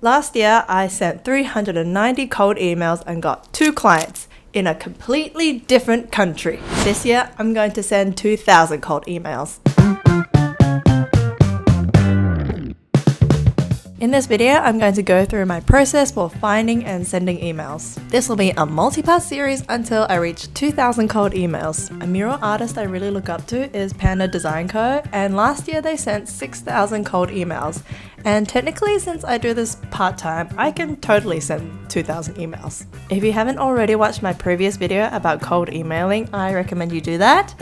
Last year, I sent 390 cold emails and got 2 clients in a completely different country. This year, I'm going to send 2,000 cold emails. In this video, I'm going to go through my process for finding and sending emails. This will be a multi-part series until I reach 2,000 cold emails. A mural artist I really look up to is Panda Design Co. And last year they sent 6,000 cold emails. And technically, since I do this part-time, I can totally send 2,000 emails. If you haven't already watched my previous video about cold emailing, I recommend you do that.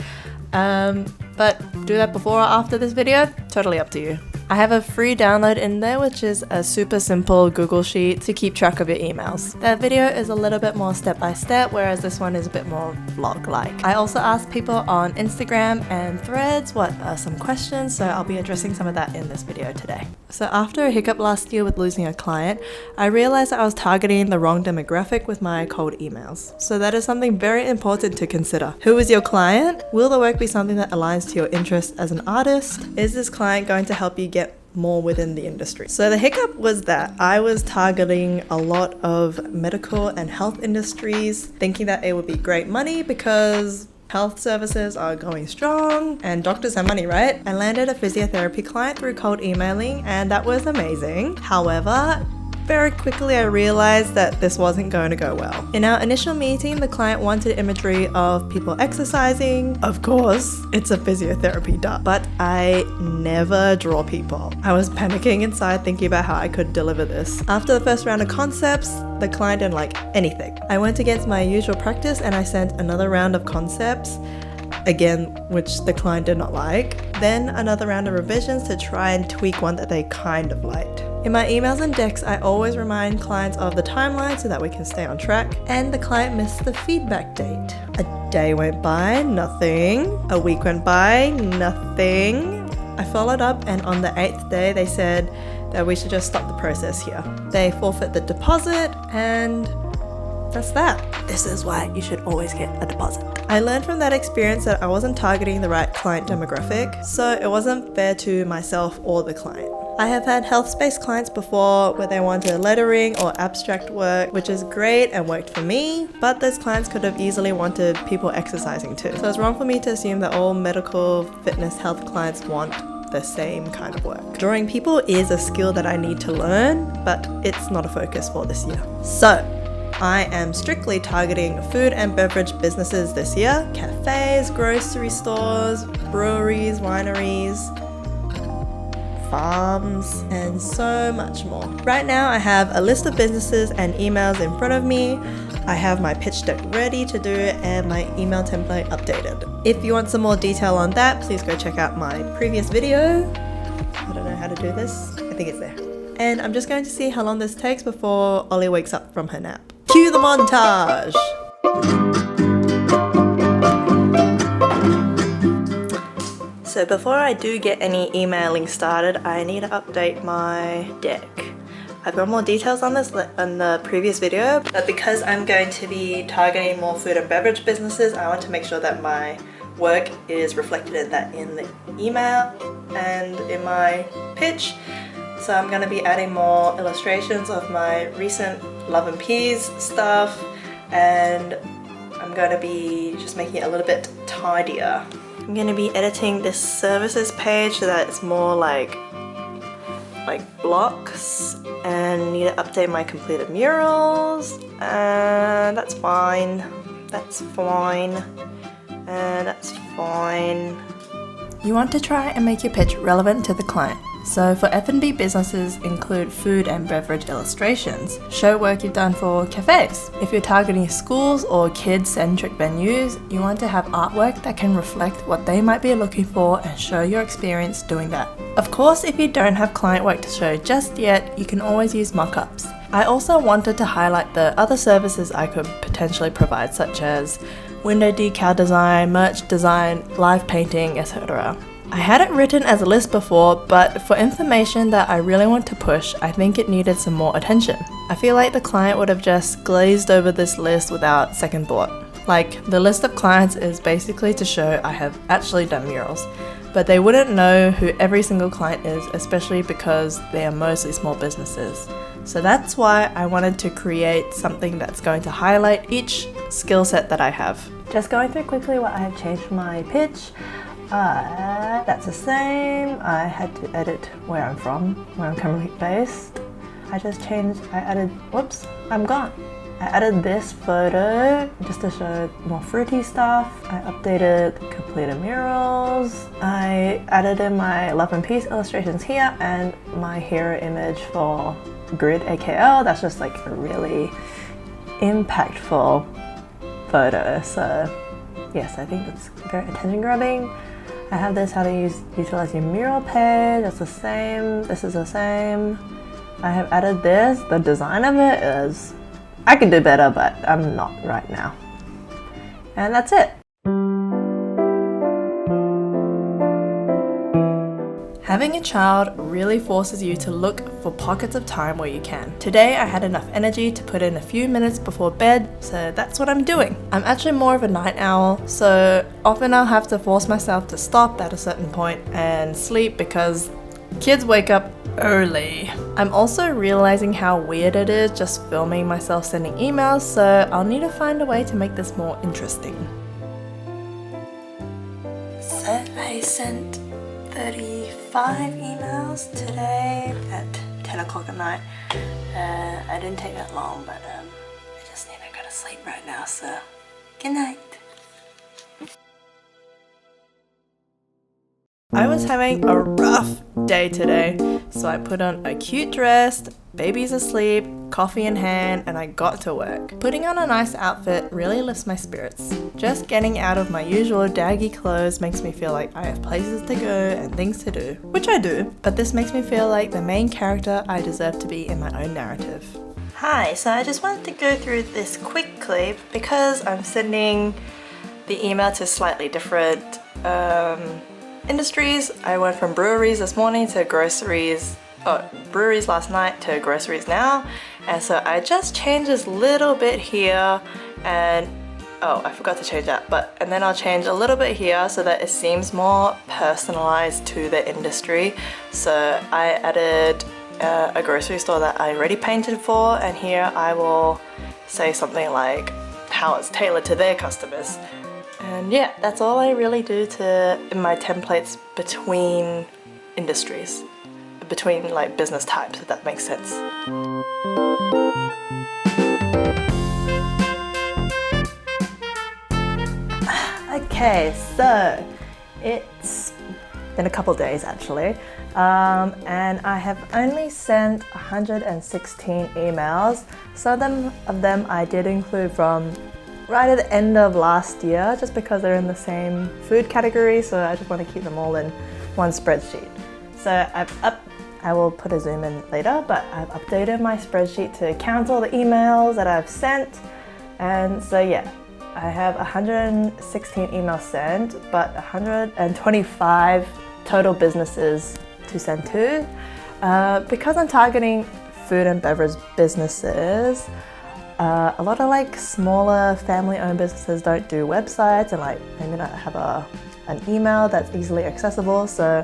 But do that before or after this video, totally up to you. I have a free download in there, which is a super simple Google Sheet to keep track of your emails. That video is a little bit more step-by-step, whereas this one is a bit more vlog-like. I also asked people on Instagram and Threads what are some questions, so I'll be addressing some of that in this video today. So after a hiccup last year with losing a client, I realized that I was targeting the wrong demographic with my cold emails. So that is something very important to consider. Who is your client? Will the work be something that aligns to your interests as an artist? Is this client going to help you get more within the industry? So the hiccup was that I was targeting a lot of medical and health industries, thinking that it would be great money because health services are going strong and doctors have money, right? I landed a physiotherapy client through cold emailing and that was amazing. However, very quickly I realized that this wasn't going to go well. In our initial meeting, the client wanted imagery of people exercising. Of course, it's a physiotherapy duh, but I never draw people. I was panicking inside thinking about how I could deliver this. After the first round of concepts, the client didn't like anything. I went against my usual practice and I sent another round of concepts, again, which the client did not like. Then another round of revisions to try and tweak one that they kind of liked. In my emails and decks, I always remind clients of the timeline so that we can stay on track, and the client missed the feedback date. A day went by, nothing. A week went by, nothing. I followed up and on the 8th day they said that we should just stop the process here. They forfeit the deposit and that's that. This is why you should always get a deposit. I learned from that experience that I wasn't targeting the right client demographic, so it wasn't fair to myself or the client. I have had health-based clients before where they wanted lettering or abstract work, which is great and worked for me, but those clients could have easily wanted people exercising too. So it's wrong for me to assume that all medical, fitness, health clients want the same kind of work. Drawing people is a skill that I need to learn, but it's not a focus for this year. So I am strictly targeting food and beverage businesses this year. Cafes, grocery stores, breweries, wineries, farms, and so much more. Right now I have a list of businesses and emails in front of me. I have my pitch deck ready to do and my email template updated. If you want some more detail on that, please go check out my previous video. I don't know how to do this. I think it's there. And I'm just going to see how long this takes before Ollie wakes up from her nap. Cue the montage! So before I do get any emailing started, I need to update my deck. I've got more details on this in the previous video, but because I'm going to be targeting more food and beverage businesses, I want to make sure that my work is reflected in that in the email and in my pitch. So I'm going to be adding more illustrations of my recent Love and Peas stuff, and I'm going to be just making it a little bit tidier. I'm going to be editing this services page so that it's more like blocks, and need to update my completed murals, and that's fine, that's fine, and that's fine. You want to try and make your pitch relevant to the client. So for F&B businesses, include food and beverage illustrations. Show work you've done for cafes. If you're targeting schools or kid-centric venues, you want to have artwork that can reflect what they might be looking for and show your experience doing that. Of course, if you don't have client work to show just yet, you can always use mock-ups. I also wanted to highlight the other services I could potentially provide, such as window decal design, merch design, live painting, etc. I had it written as a list before, but for information that I really want to push, I think it needed some more attention. I feel like the client would have just glazed over this list without second thought. Like, the list of clients is basically to show I have actually done murals, but they wouldn't know who every single client is, especially because they are mostly small businesses. So that's why I wanted to create something that's going to highlight each skill set that I have. Just going through quickly what I have changed for my pitch. That's the same. I had to edit where I'm from, where I'm currently based. I added, whoops, I'm gone. I added this photo just to show more fruity stuff. I updated completed murals. I added in my love and peace illustrations here and my hero image for grid AKL. That's just like a really impactful photo. So yes, I think that's very attention grabbing. I have this how to utilize your mural page. That's the same. This is the same. I have added this. The design of it is, I could do better, but I'm not right now. And that's it. Having a child really forces you to look for pockets of time where you can. Today I had enough energy to put in a few minutes before bed, so that's what I'm doing. I'm actually more of a night owl, so often I'll have to force myself to stop at a certain point and sleep because kids wake up early. I'm also realizing how weird it is just filming myself sending emails, so I'll need to find a way to make this more interesting. So I sent 35 emails today at 10 o'clock at night. I didn't take that long, but I just need to go to sleep right now, so good night. I was having a rough day today, so I put on a cute dress, baby's asleep, coffee in hand, and I got to work. Putting on a nice outfit really lifts my spirits. Just getting out of my usual daggy clothes makes me feel like I have places to go and things to do, which I do, but this makes me feel like the main character I deserve to be in my own narrative. Hi, so I just wanted to go through this quickly because I'm sending the email to slightly different industries. I went from breweries this morning to breweries last night to groceries now, and so I just changed this little bit here, and I forgot to change that, and then I'll change a little bit here so that it seems more personalized to the industry. So I added a grocery store that I already painted for, and here I will say something like how it's tailored to their customers. And yeah, that's all I really do in my templates between industries, between like business types, if that makes sense. Okay, so it's been a couple days actually, and I have only sent 116 emails. Some of them I did include from right at the end of last year, just because they're in the same food category, so I just want to keep them all in one spreadsheet. So I will put a zoom in later, but I've updated my spreadsheet to count all the emails that I've sent, and so yeah, I have 116 emails sent, but 125 total businesses to send to. Because I'm targeting food and beverage businesses, a lot of like smaller family-owned businesses don't do websites and like maybe not have an email that's easily accessible. So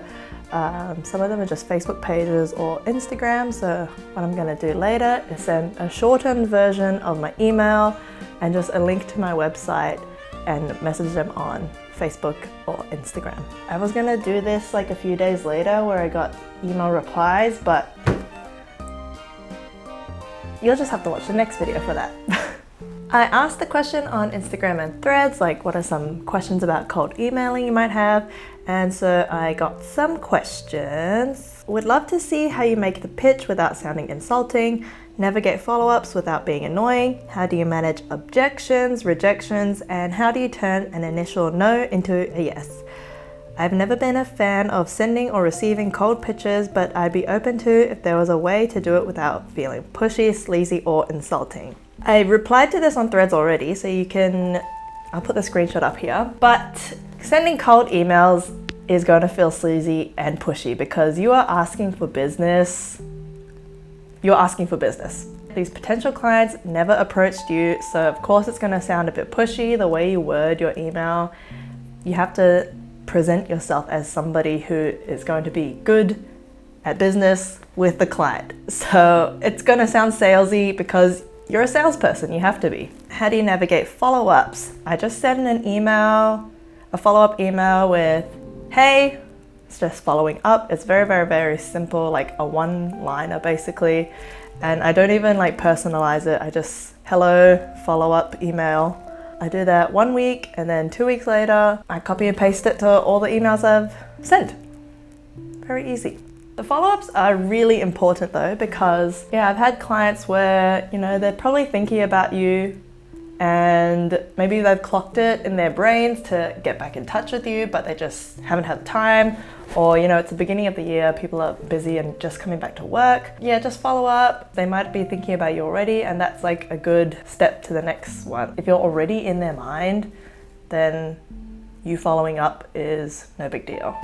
some of them are just Facebook pages or Instagram. So what I'm going to do later is send a shortened version of my email and just a link to my website and message them on Facebook or Instagram. I was going to do this like a few days later where I got email replies, but you'll just have to watch the next video for that. I asked the question on Instagram and Threads, like what are some questions about cold emailing you might have, and so I got some questions. Would love to see how you make the pitch without sounding insulting, navigate follow-ups without being annoying, how do you manage objections, rejections, and how do you turn an initial no into a yes? I've never been a fan of sending or receiving cold pitches, but I'd be open to if there was a way to do it without feeling pushy, sleazy, or insulting. I replied to this on Threads already, so I'll put the screenshot up here. But sending cold emails is going to feel sleazy and pushy because you are asking for business. You're asking for business. These potential clients never approached you, so of course it's going to sound a bit pushy the way you word your email. You have to present yourself as somebody who is going to be good at business with the client. So it's gonna sound salesy because you're a salesperson, you have to be. How do you navigate follow-ups? I just send an email, a follow-up email with, hey, it's just following up. It's very, very, very simple, like a one-liner basically. And I don't even like personalize it. I just, hello, follow-up email. I do that 1 week, and then 2 weeks later, I copy and paste it to all the emails I've sent. Very easy. The follow-ups are really important though, because I've had clients where, they're probably thinking about you and maybe they've clocked it in their brains to get back in touch with you, but they just haven't had time. Or, it's the beginning of the year, people are busy and just coming back to work. Just follow up. They might be thinking about you already, and that's like a good step to the next one. If you're already in their mind, then you following up is no big deal.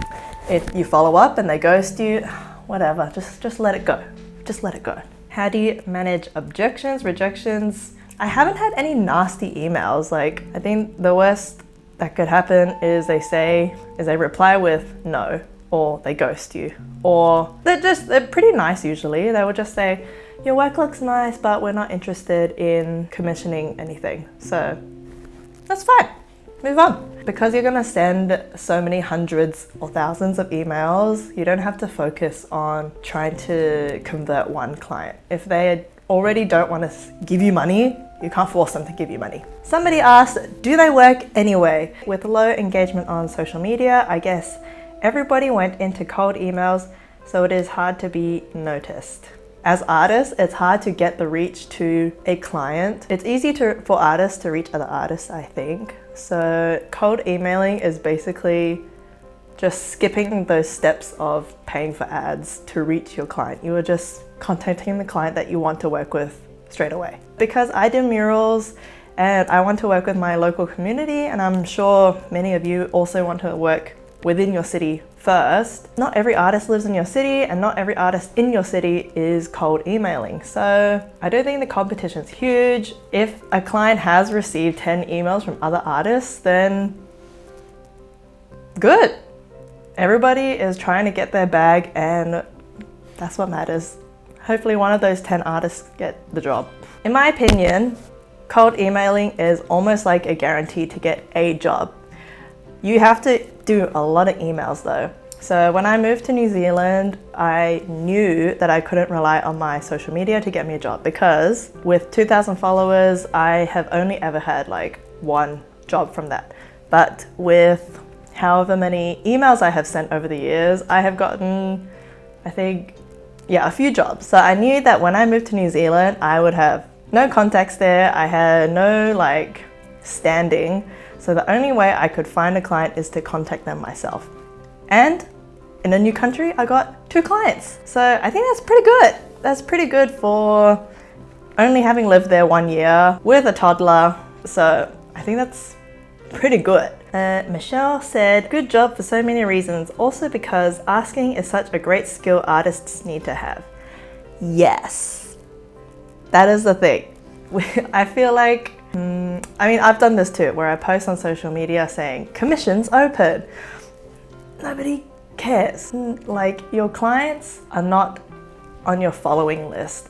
If you follow up and they ghost you, whatever, just let it go. Just let it go. How do you manage objections, rejections? I haven't had any nasty emails. Like, I think the worst that could happen is they reply with no, or they ghost you, or they're pretty nice usually. They will just say, your work looks nice, but we're not interested in commissioning anything. So that's fine, move on. Because you're gonna send so many hundreds or thousands of emails, you don't have to focus on trying to convert one client. If they already don't want to give you money, you can't force them to give you money. Somebody asked, do they work anyway? With low engagement on social media, I guess everybody went into cold emails, so it is hard to be noticed. As artists, it's hard to get the reach to a client. It's easy for artists to reach other artists, I think. So cold emailing is basically just skipping those steps of paying for ads to reach your client. You are just contacting the client that you want to work with straight away. Because I do murals and I want to work with my local community, and I'm sure many of you also want to work within your city first. Not every artist lives in your city, and not every artist in your city is cold emailing. So I don't think the competition's huge. If a client has received 10 emails from other artists, then good. Everybody is trying to get their bag, and that's what matters. Hopefully one of those 10 artists get the job. In my opinion, cold emailing is almost like a guarantee to get a job. You have to do a lot of emails though. So when I moved to New Zealand, I knew that I couldn't rely on my social media to get me a job, because with 2,000 followers, I have only ever had like one job from that. But with however many emails I have sent over the years, I have gotten, I think, a few jobs. So I knew that when I moved to New Zealand, I would have no contacts there. I had no standing. So the only way I could find a client is to contact them myself. And in a new country, I got 2 clients. So I think that's pretty good. That's pretty good for only having lived there 1 year with a toddler. So I think that's pretty good. Michelle said, good job for so many reasons. Also because asking is such a great skill artists need to have. Yes, that is the thing. I feel like, I've done this too, where I post on social media saying, commissions open. Nobody cares. Like, your clients are not on your following list.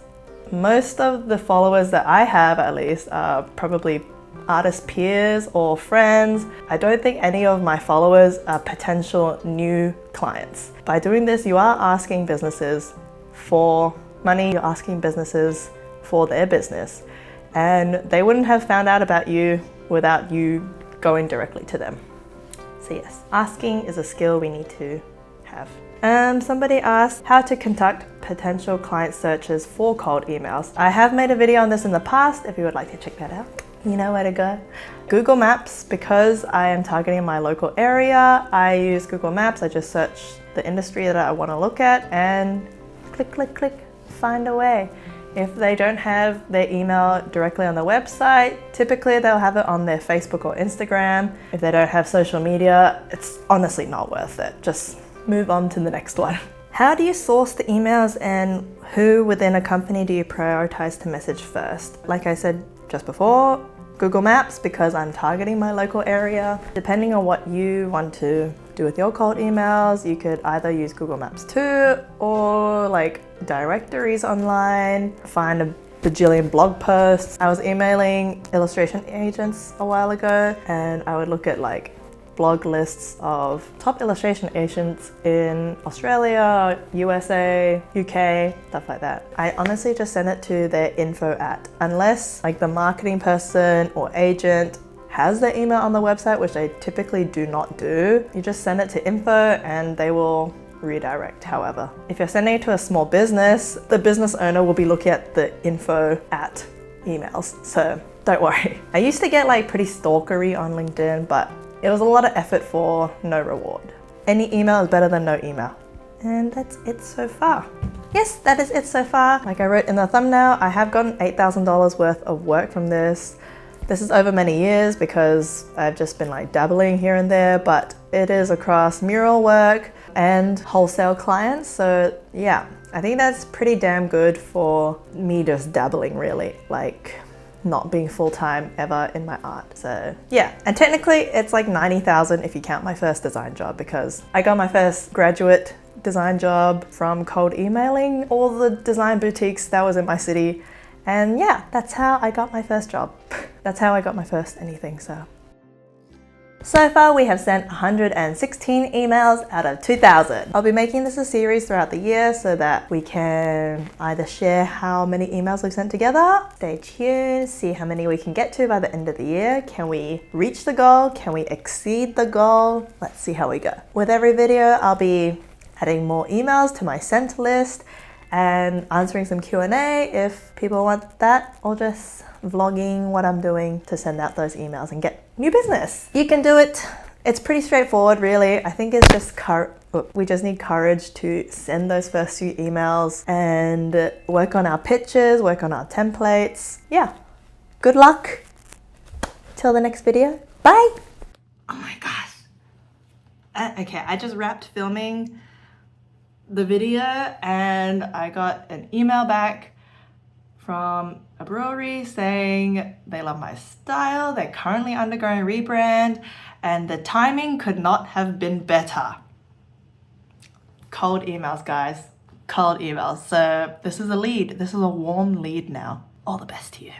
Most of the followers that I have, at least, are probably artist peers or friends. I don't think any of my followers are potential new clients. By doing this, you are asking businesses for money, you're asking businesses for their business, and they wouldn't have found out about you without you going directly to them. So yes, asking is a skill we need to have. Somebody asked how to conduct potential client searches for cold emails. I have made a video on this in the past if you would like to check that out. You know where to go. Google Maps, because I am targeting my local area, I use Google Maps. I just search the industry that I want to look at and click, click, click, find a way. If they don't have their email directly on the website, typically they'll have it on their Facebook or Instagram. If they don't have social media, it's honestly not worth it. Just move on to the next one. How do you source the emails, and who within a company do you prioritize to message first? Like I said just before, Google Maps, because I'm targeting my local area. Depending on what you want to do with your cold emails. You could either use Google Maps too, or like directories online, find a bajillion blog posts. I was emailing illustration agents a while ago, and I would look at like blog lists of top illustration agents in Australia, USA, UK, stuff like that. I honestly just send it to their info @ unless like the marketing person or agent has their email on the website, which they typically do not do. You just send it to info and they will redirect. However, if you're sending it to a small business, the business owner will be looking at the info @ emails, so don't worry. I used to get like pretty stalkery on LinkedIn, but it was a lot of effort for no reward. Any email is better than no email. And that's it so far. Yes, that is it so far. Like I wrote in the thumbnail, I have gotten $8,000 worth of work from this. This is over many years because I've just been like dabbling here and there, but it is across mural work and wholesale clients. So yeah, I think that's pretty damn good for me just dabbling really, like not being full-time ever in my art. So yeah, and technically it's like 90,000 if you count my first design job, because I got my first graduate design job from cold emailing all the design boutiques that was in my city. And yeah, that's how I got my first job. That's how I got my first anything, So far we have sent 116 emails out of 2,000. I'll be making this a series throughout the year so that we can either share how many emails we've sent together, stay tuned, see how many we can get to by the end of the year. Can we reach the goal? Can we exceed the goal? Let's see how we go. With every video, I'll be adding more emails to my sent list and answering some Q&A if people want that, or just vlogging what I'm doing to send out those emails and get new business. You can do it. It's pretty straightforward, really. I think it's just we just need courage to send those first few emails and work on our pictures, work on our templates. Yeah, good luck. Till the next video. Bye. Oh my gosh. Okay, I just wrapped filming the video and I got an email back from a brewery saying they love my style, they're currently undergoing rebrand, and the timing could not have been better. Cold emails, guys. Cold emails. So this is a lead. This is a warm lead now. All the best to you.